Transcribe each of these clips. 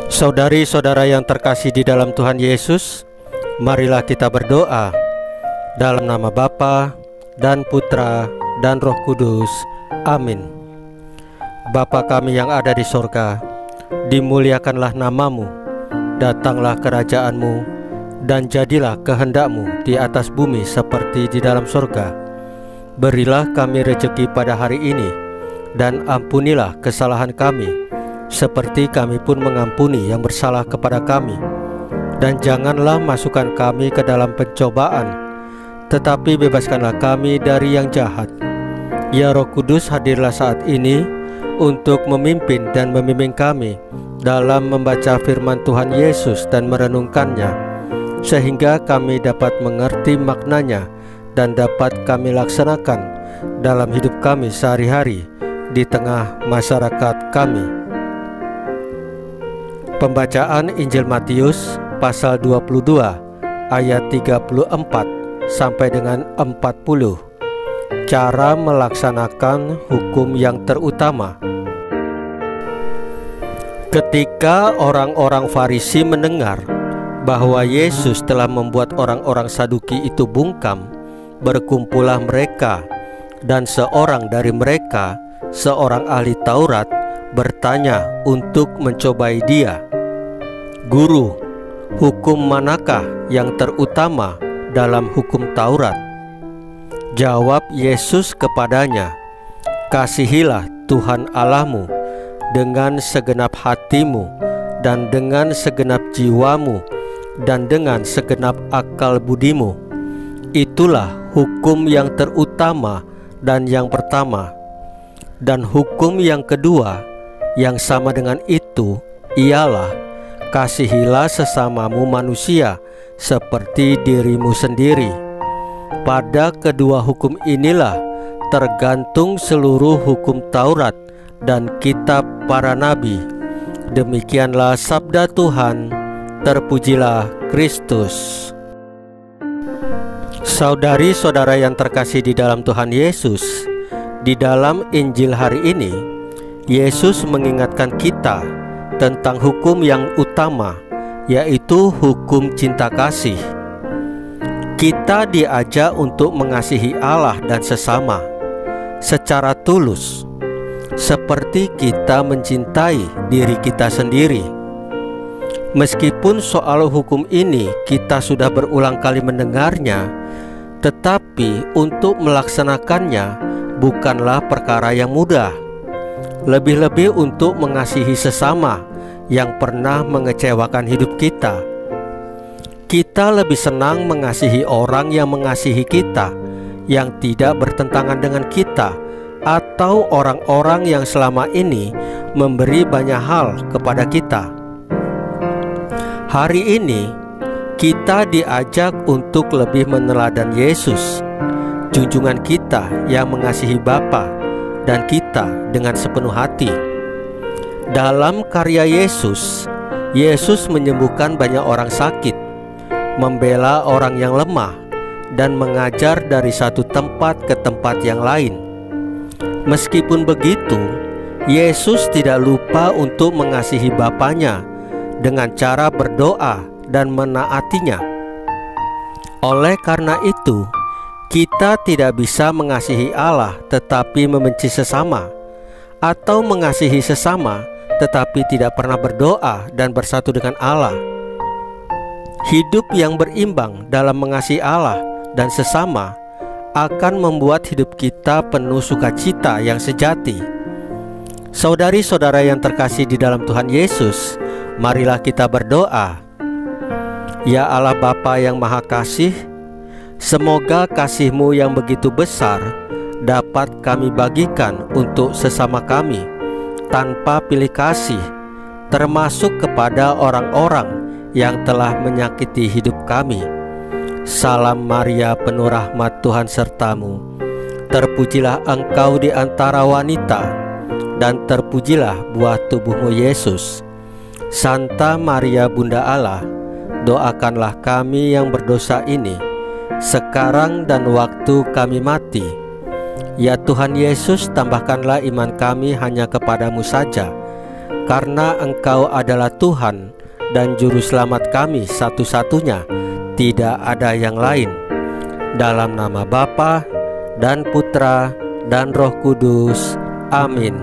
Saudari-saudara yang terkasih di dalam Tuhan Yesus, marilah kita berdoa. Dalam nama Bapa dan Putra dan Roh Kudus. Amin. Bapa kami yang ada di sorga, dimuliakanlah namamu, datanglah kerajaan-Mu, dan jadilah kehendak-Mu di atas bumi seperti di dalam sorga. Berilah kami rezeki pada hari ini, dan ampunilah kesalahan kami, seperti kami pun mengampuni yang bersalah kepada kami. Dan janganlah masukkan kami ke dalam pencobaan, tetapi bebaskanlah kami dari yang jahat. Ya Roh Kudus, hadirlah saat ini untuk memimpin dan membimbing kami dalam membaca firman Tuhan Yesus dan merenungkannya, sehingga kami dapat mengerti maknanya dan dapat kami laksanakan dalam hidup kami sehari-hari di tengah masyarakat kami. Pembacaan Injil Matius pasal 22 ayat 34 sampai dengan 40. Cara melaksanakan hukum yang terutama. Ketika orang-orang Farisi mendengar bahwa Yesus telah membuat orang-orang Saduki itu bungkam, berkumpullah mereka, dan seorang dari mereka, seorang ahli Taurat, bertanya untuk mencobai dia, "Guru, hukum manakah yang terutama dalam hukum Taurat?" Jawab Yesus kepadanya, "Kasihilah Tuhan Allahmu dengan segenap hatimu, dan dengan segenap jiwamu, dan dengan segenap akal budimu. Itulah hukum yang terutama dan yang pertama. Dan hukum yang kedua yang sama dengan itu ialah, kasihilah sesamamu manusia seperti dirimu sendiri. Pada kedua hukum inilah tergantung seluruh hukum Taurat dan kitab para nabi." Demikianlah sabda Tuhan. Terpujilah Kristus. Saudari-saudara yang terkasih di dalam Tuhan Yesus, di dalam Injil hari ini, Yesus mengingatkan kita tentang hukum yang utama, yaitu hukum cinta kasih. Kita diajak untuk mengasihi Allah dan sesama secara tulus, seperti kita mencintai diri kita sendiri. Meskipun soal hukum ini kita sudah berulang kali mendengarnya, tetapi untuk melaksanakannya bukanlah perkara yang mudah. Lebih-lebih untuk mengasihi sesama yang pernah mengecewakan hidup kita. Kita lebih senang mengasihi orang yang mengasihi kita, yang tidak bertentangan dengan kita, atau orang-orang yang selama ini memberi banyak hal kepada kita. Hari ini kita diajak untuk lebih meneladan Yesus, junjungan kita yang mengasihi Bapa dan kita dengan sepenuh hati. Dalam karya Yesus, Yesus menyembuhkan banyak orang sakit, membela orang yang lemah, dan mengajar dari satu tempat ke tempat yang lain. Meskipun begitu, Yesus tidak lupa untuk mengasihi Bapanya dengan cara berdoa dan menaatinya. Oleh karena itu, kita tidak bisa mengasihi Allah tetapi membenci sesama, atau mengasihi sesama tetapi tidak pernah berdoa dan bersatu dengan Allah. Hidup yang berimbang dalam mengasihi Allah dan sesama akan membuat hidup kita penuh sukacita yang sejati. Saudari-saudara yang terkasih di dalam Tuhan Yesus, marilah kita berdoa. Ya Allah Bapa yang Maha Kasih, semoga kasih-Mu yang begitu besar dapat kami bagikan untuk sesama kami tanpa pilih kasih, termasuk kepada orang-orang yang telah menyakiti hidup kami. Salam Maria, penuh rahmat, Tuhan sertamu. Terpujilah engkau di antara wanita, dan terpujilah buah tubuhmu Yesus. Santa Maria Bunda Allah, doakanlah kami yang berdosa ini, sekarang dan waktu kami mati. Ya Tuhan Yesus, tambahkanlah iman kami hanya kepadamu saja, karena Engkau adalah Tuhan dan Juru Selamat kami satu-satunya, tidak ada yang lain. Dalam nama Bapa dan Putra dan Roh Kudus. Amin.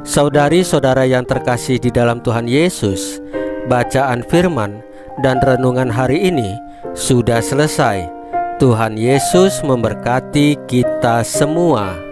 Saudari-saudara yang terkasih di dalam Tuhan Yesus, bacaan firman dan renungan hari ini sudah selesai. Tuhan Yesus memberkati kita semua.